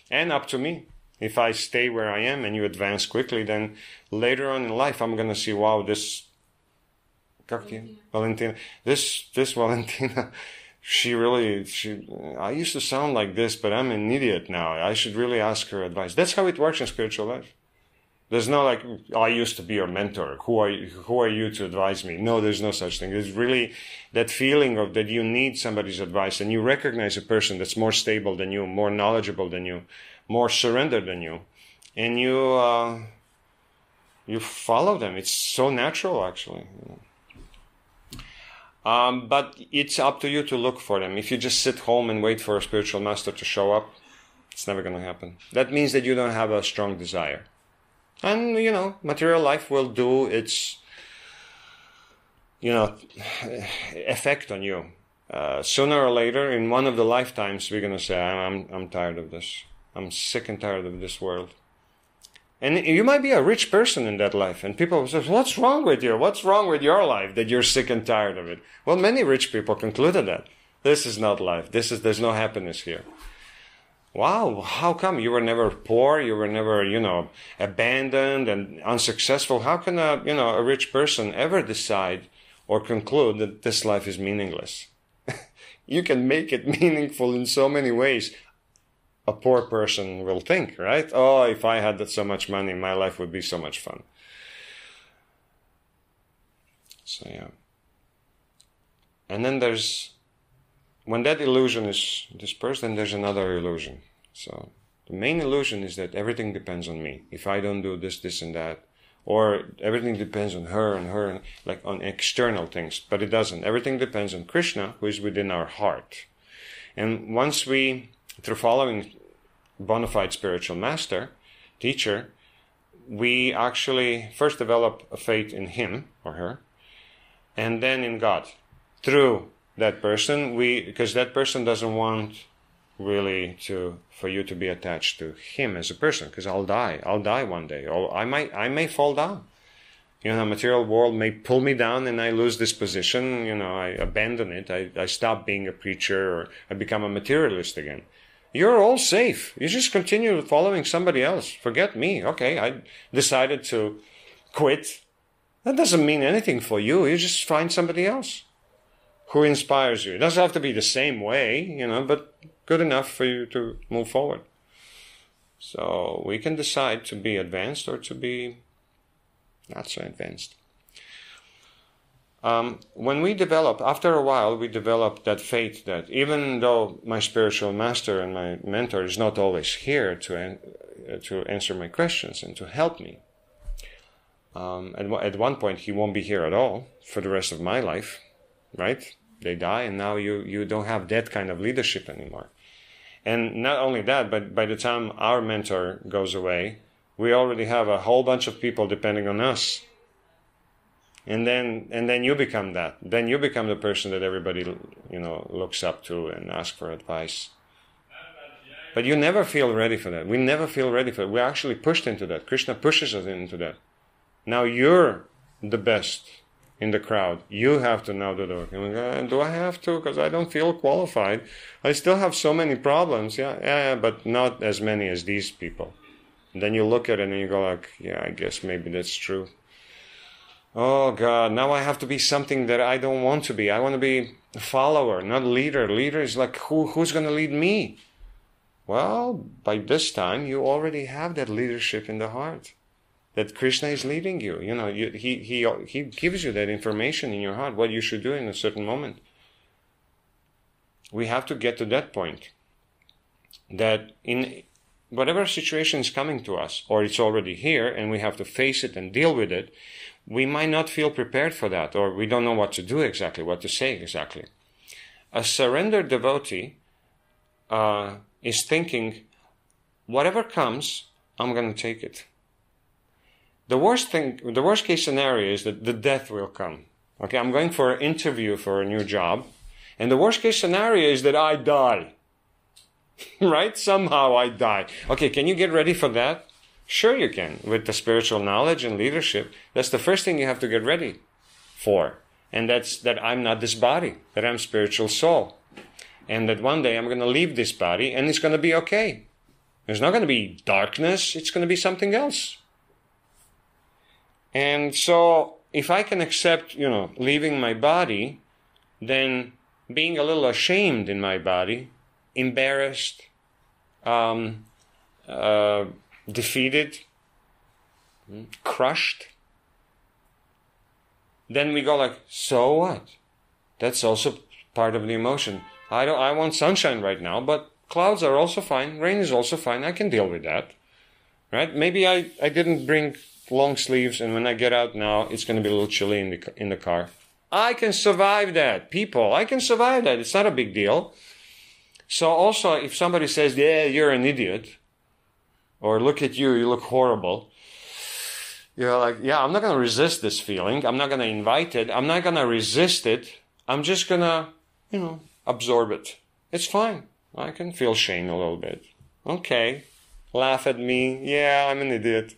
and up to me. If I stay where I am and you advance quickly, then later on in life, I'm going to see, wow, this Valentina, this Valentina, I used to sound like this, but I'm an idiot now. I should really ask her advice. That's how it works in spiritual life. There's no like, I used to be your mentor. Who are you to advise me? No, there's no such thing. There's really that feeling of that you need somebody's advice, and you recognize a person that's more stable than you, more knowledgeable than you, more surrendered than you, and you follow them. It's so natural, actually. But it's up to you to look for them. If you just sit home and wait for a spiritual master to show up, it's never going to happen. That means that you don't have a strong desire. And, material life will do its, effect on you. Sooner or later, in one of the lifetimes, we're going to say, I'm tired of this. I'm sick and tired of this world. And you might be a rich person in that life, and people will say, what's wrong with you? What's wrong with your life that you're sick and tired of it? Well, many rich people concluded that. This is not life. There's no happiness here. Wow, how come? You were never poor, you were never, abandoned and unsuccessful. How can a rich person ever decide or conclude that this life is meaningless? You can make it meaningful in so many ways. A poor person will think, right? Oh, if I had so much money, my life would be so much fun. So, yeah. And then when that illusion is dispersed, then there's another illusion. So the main illusion is that everything depends on me. If I don't do this and that, or everything depends on her and like on external things, but it doesn't. Everything depends on Krishna, who is within our heart. And once we, through following bona fide spiritual master, teacher, we actually first develop a faith in him or her, and then in God. Through that person, because that person doesn't want really for you to be attached to him as a person, because I'll die one day, or I may fall down. Material world may pull me down and I lose this position, I abandon it, I stop being a preacher, or I become a materialist again. You're all safe. You just continue following somebody else. Forget me. Okay, I decided to quit. That doesn't mean anything for you. You just find somebody else who inspires you. It doesn't have to be the same way, but good enough for you to move forward. So we can decide to be advanced or to be not so advanced. When we after a while, we develop that faith that even though my spiritual master and my mentor is not always here to answer my questions and to help me, at one point he won't be here at all for the rest of my life, right? They die, and now you don't have that kind of leadership anymore. And not only that, but by the time our mentor goes away, we already have a whole bunch of people depending on us. And then you become that. Then you become the person that everybody, looks up to and asks for advice. But you never feel ready for that. We never feel ready for it. We're actually pushed into that. Krishna pushes us into that. Now you're the best in the crowd. You have to now do the work. And we go, do I have to? Because I don't feel qualified. I still have so many problems. Yeah, but not as many as these people. And then you look at it and you go like, yeah, I guess maybe that's true. Oh God, now I have to be something that I don't want to be. I want to be a follower, not a leader. Leader is like, who's going to lead me? Well, by this time, you already have that leadership in the heart. That Krishna is leading you. He gives you that information in your heart, what you should do in a certain moment. We have to get to that point. That in whatever situation is coming to us, or it's already here, and we have to face it and deal with it, we might not feel prepared for that, or we don't know what to do exactly, what to say exactly. A surrendered devotee is thinking, whatever comes, I'm going to take it. The worst case scenario is that the death will come. Okay, I'm going for an interview for a new job, and the worst case scenario is that I die. Right? Somehow I die. Okay, can you get ready for that? Sure you can. With the spiritual knowledge and leadership, that's the first thing you have to get ready for. And that's that I'm not this body, that I'm spiritual soul. And that one day I'm going to leave this body and it's going to be okay. There's not going to be darkness, it's going to be something else. And so if I can accept, leaving my body, then being a little ashamed in my body, embarrassed, defeated, crushed, then we go like, so what? That's also part of the emotion. I want sunshine right now, but clouds are also fine. Rain is also fine. I can deal with that. Right? Maybe I didn't bring long sleeves, and when I get out now, it's going to be a little chilly in the car. I can survive that. People, I can survive that. It's not a big deal. So also, if somebody says, yeah, you're an idiot, or look at you, you look horrible, you're like, yeah, I'm not going to resist this feeling. I'm not going to invite it. I'm not going to resist it. I'm just going to, absorb it. It's fine. I can feel shame a little bit. Okay. Laugh at me. Yeah, I'm an idiot.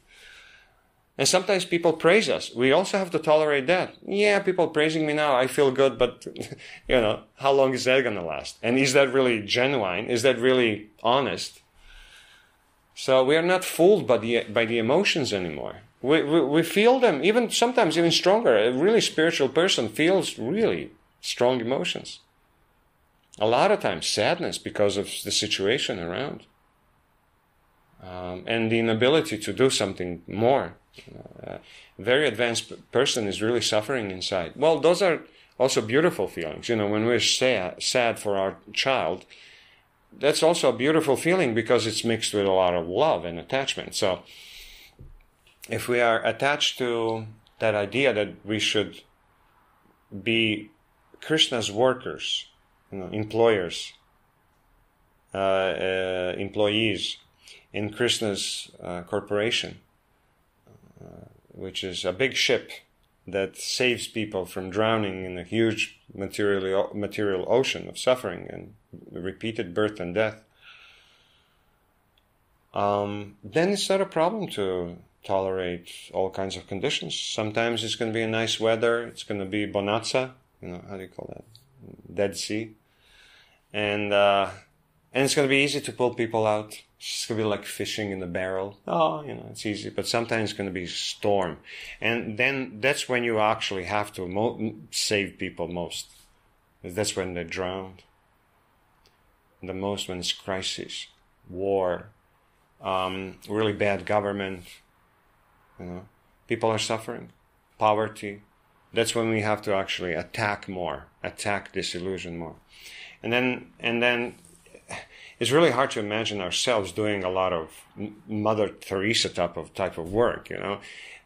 And sometimes people praise us. We also have to tolerate that. Yeah, people praising me now, I feel good, but, how long is that going to last? And is that really genuine? Is that really honest? So we are not fooled by the emotions anymore. We feel them, sometimes even stronger. A really spiritual person feels really strong emotions. A lot of times sadness because of the situation around. And the inability to do something more. A very advanced person is really suffering inside. Well, those are also beautiful feelings. When we're sad for our child, that's also a beautiful feeling because it's mixed with a lot of love and attachment. So if we are attached to that idea that we should be Krishna's workers, employers, employees in Krishna's corporation, which is a big ship that saves people from drowning in a huge material ocean of suffering and repeated birth and death, then it's not a problem to tolerate all kinds of conditions. Sometimes it's going to be a nice weather. It's going to be bonanza. How do you call that? Dead Sea. And it's going to be easy to pull people out. It's going to be like fishing in a barrel. It's easy. But sometimes it's going to be storm. And then that's when you actually have to save people most. That's when they're drowned. The most when it's crisis, war, really bad government. People are suffering. Poverty. That's when we have to actually attack disillusion more. And then it's really hard to imagine ourselves doing a lot of Mother Teresa type of work,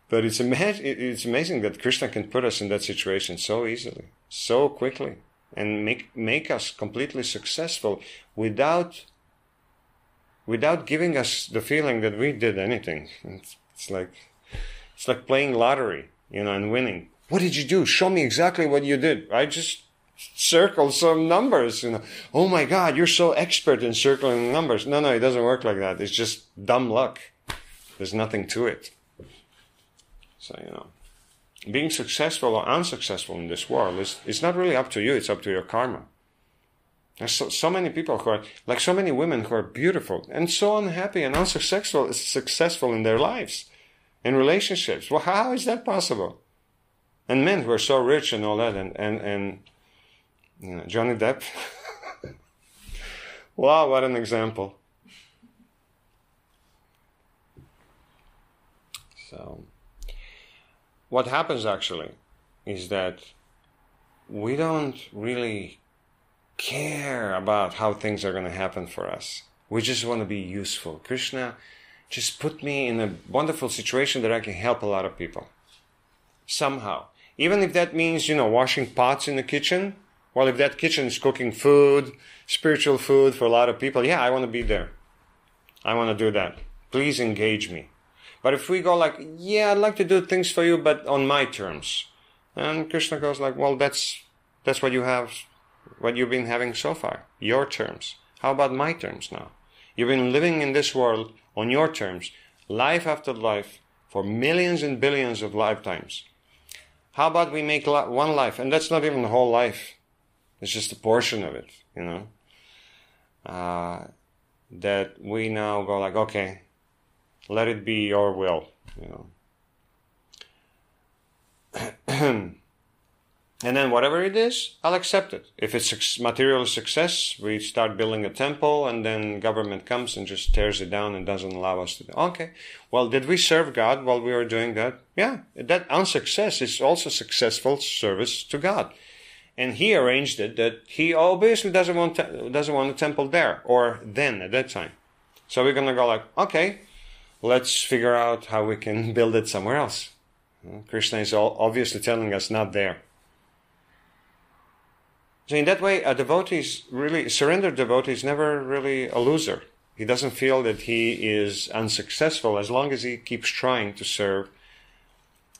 But it's amazing that Krishna can put us in that situation so easily, so quickly, and make us completely successful without giving us the feeling that we did anything. It's like playing lottery, and winning. What did you do? Show me exactly what you did. I just circled some numbers. Oh my God, you're so expert in circling numbers. No, it doesn't work like that. It's just dumb luck. There's nothing to it. So, being successful or unsuccessful in this world it's not really up to you. It's up to your karma. There's so many people who are, like so many women who are beautiful and so unhappy and successful in their lives, in relationships. Well, how is that possible? And men who are so rich and all that, and Johnny Depp. Wow, what an example. So, what happens actually is that we don't really care about how things are going to happen for us. We just want to be useful. Krishna, just put me in a wonderful situation that I can help a lot of people. Somehow. Even if that means, washing pots in the kitchen. Well, if that kitchen is cooking food, spiritual food for a lot of people, yeah, I want to be there. I want to do that. Please engage me. But if we go like, yeah, I'd like to do things for you, but on my terms. And Krishna goes like, well, that's what you have, what you've been having so far. Your terms. How about my terms now? You've been living in this world on your terms, life after life, for millions and billions of lifetimes. How about we make one life? And that's not even the whole life. It's just a portion of it, you know. That we now go like, okay, let it be your will, you know. And then whatever it is, I'll accept it. If it's material success, we start building a temple, and then government comes and just tears it down and doesn't allow us to do. Okay, well, did we serve God while we were doing that? Yeah, that unsuccess is also successful service to God. And he arranged it that he obviously doesn't want a temple there or then at that time. So we're going to go like, okay, let's figure out how we can build it somewhere else. Krishna is obviously telling us not there. So in that way, a surrendered devotee is never really a loser. He doesn't feel that he is unsuccessful as long as he keeps trying to serve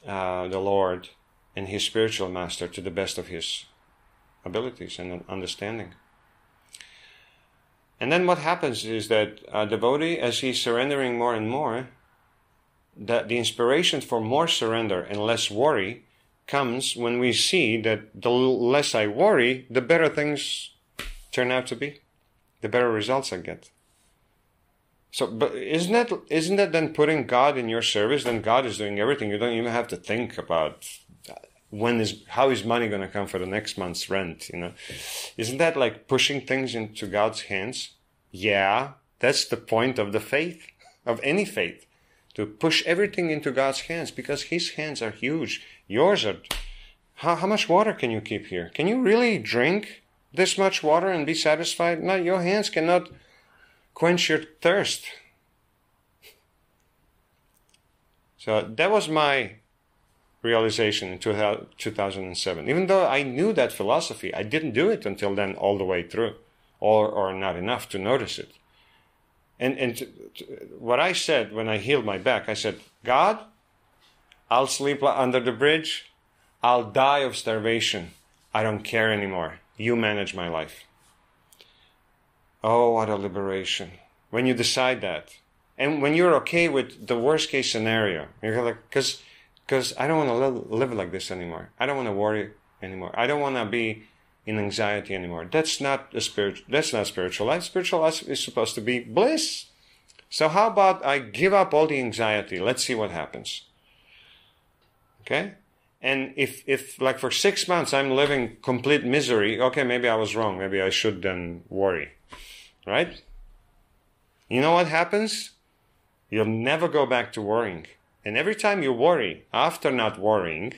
the Lord and his spiritual master to the best of his abilities and understanding. And then what happens is that a devotee, as he's surrendering more and more, that the inspiration for more surrender and less worry comes when we see that the less I worry, the better things turn out to be, the better results I get. So, but isn't that then putting God in your service? Then God is doing everything. You don't even have to think about how is money going to come for the next month's rent, you know? Isn't that like pushing things into God's hands? Yeah, that's the point of the faith, of any faith, to push everything into God's hands, because his hands are huge. Yours are... How much water can you keep here? Can you really drink this much water and be satisfied? No, your hands cannot quench your thirst. So that was my realization in 2007. Even though I knew that philosophy, I didn't do it until then all the way through, or not enough to notice it. And what I said when I healed my back, I said, God, I'll sleep under the bridge. I'll die of starvation. I don't care anymore. You manage my life. Oh, what a liberation. When you decide that. And when you're okay with the worst case scenario. You're like, because I don't want to live like this anymore. I don't want to worry anymore. I don't want to be in anxiety anymore. That's not spiritual life. Spiritual life is supposed to be bliss. So how about I give up all the anxiety? Let's see what happens. Okay? And if like for 6 months I'm living complete misery, okay, maybe I was wrong. Maybe I should then worry. Right? You know what happens? You'll never go back to worrying. And every time you worry, after not worrying,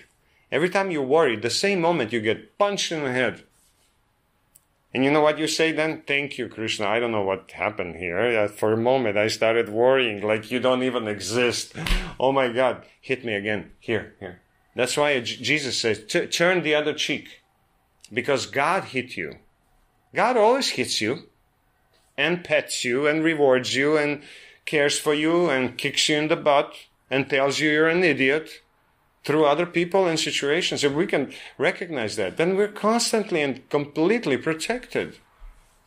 every time you worry, the same moment you get punched in the head. And you know what you say then? Thank you, Krishna. I don't know what happened here. For a moment, I started worrying like you don't even exist. Oh my God. Hit me again. Here. That's why Jesus says, turn the other cheek. Because God hit you. God always hits you. And pets you and rewards you and cares for you and kicks you in the butt and tells you you're an idiot through other people and situations. If we can recognize that, then we're constantly and completely protected.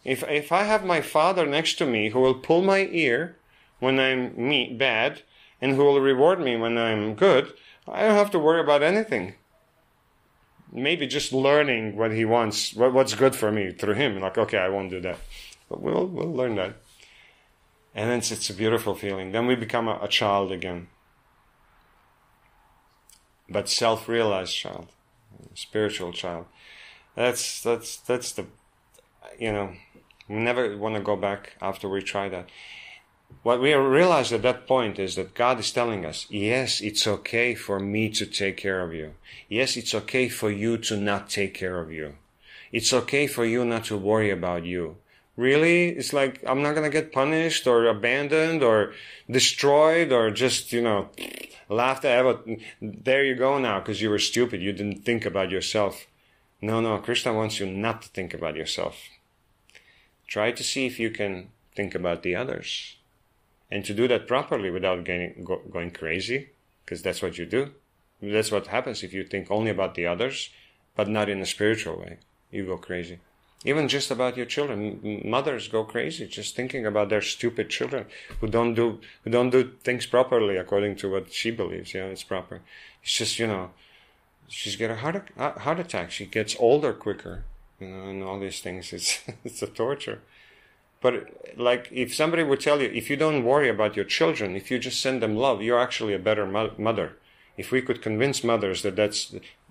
If I have my father next to me who will pull my ear when I'm bad and who will reward me when I'm good, I don't have to worry about anything. Maybe just learning what he wants, what's good for me through him. Like, okay, I won't do that. But we'll learn that. And then it's a beautiful feeling. Then we become a child again. But self-realized child, spiritual child. That's the, we never want to go back after we try that. What we realize at that point is that God is telling us, yes, it's okay for me to take care of you. Yes, it's okay for you to not take care of you. It's okay for you not to worry about you. Really? It's like, I'm not going to get punished or abandoned or destroyed or just, laughed at. But there you go now because you were stupid. You didn't think about yourself. No, Krishna wants you not to think about yourself. Try to see if you can think about the others. And to do that properly without going crazy, because that's what you do. That's what happens if you think only about the others, but not in a spiritual way. You go crazy. Even just about your children. Mothers go crazy just thinking about their stupid children who don't do things properly according to what she believes. It's proper. It's just, she's got a heart attack. She gets older quicker, and all these things. It's a torture. But like if somebody would tell you, if you don't worry about your children, if you just send them love, you're actually a better mother. If we could convince mothers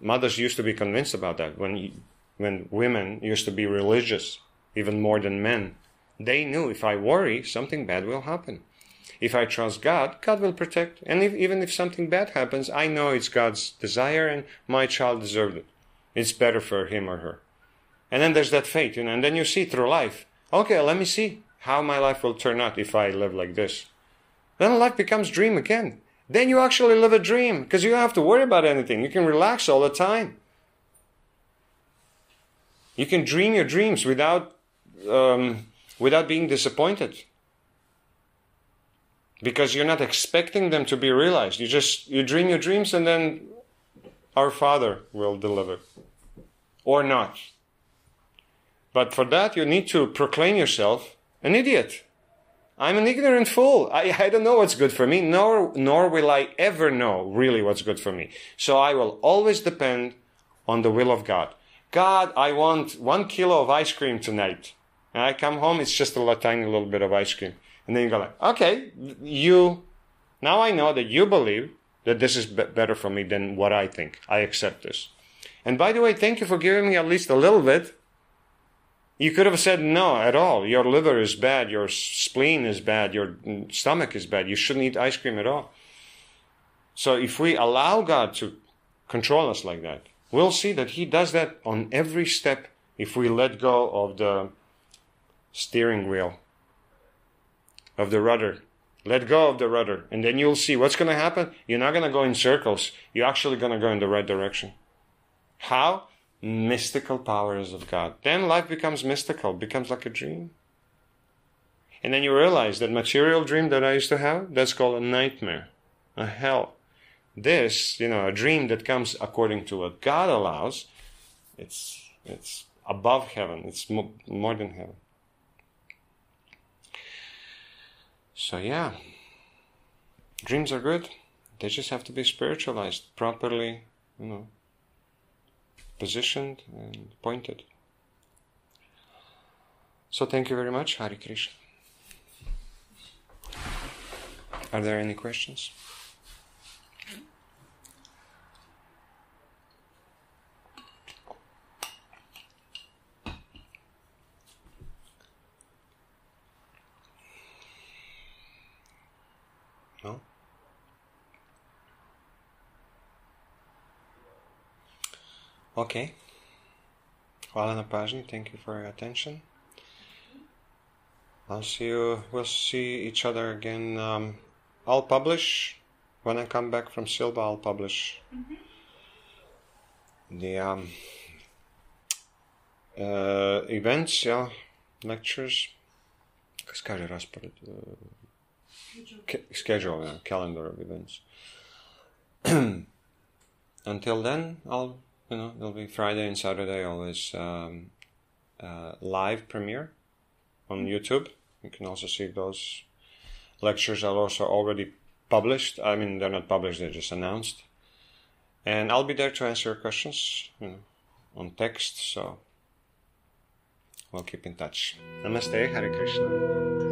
mothers used to be convinced about that when women used to be religious, even more than men. They knew if I worry, something bad will happen. If I trust God, God will protect. And even if something bad happens, I know it's God's desire and my child deserved it. It's better for him or her. And then there's that faith, and then you see through life, okay, let me see how my life will turn out if I live like this. Then life becomes dream again. Then you actually live a dream because you don't have to worry about anything. You can relax all the time. You can dream your dreams without being disappointed. Because you're not expecting them to be realized. You dream your dreams and then our Father will deliver. Or not. But for that you need to proclaim yourself an idiot. I'm an ignorant fool. I don't know what's good for me, nor will I ever know really what's good for me. So I will always depend on the will of God. God, I want 1 kilo of ice cream tonight. And I come home, it's just a tiny little bit of ice cream. And then you go like, okay, now I know that you believe that this is better for me than what I think. I accept this. And by the way, thank you for giving me at least a little bit. You could have said no at all. Your liver is bad, your spleen is bad, your stomach is bad. You shouldn't eat ice cream at all. So if we allow God to control us like that, we'll see that He does that on every step if we let go of the steering wheel, of the rudder. Let go of the rudder. And then you'll see what's going to happen. You're not going to go in circles. You're actually going to go in the right direction. How? Mystical powers of God. Then life becomes mystical, becomes like a dream. And then you realize that material dream that I used to have, that's called a nightmare, a hell. This, a dream that comes according to what God allows, it's above heaven. It's more than heaven. So yeah, dreams are good. They just have to be spiritualized, properly, positioned and pointed. So thank you very much. Hare Krishna. Are there any questions? No? Okay. Hvala na pažnji. Thank you for your attention. We'll see each other again. I'll publish when I come back from Silba. I'll publish the events, lectures. Kaže raspored. Schedule, calendar of events. Until then, it'll be Friday and Saturday always live premiere on YouTube. You can also see those lectures are also already published. I mean, they're not published, they're just announced. And I'll be there to answer your questions, on text, so we'll keep in touch. Namaste, Hare Krishna.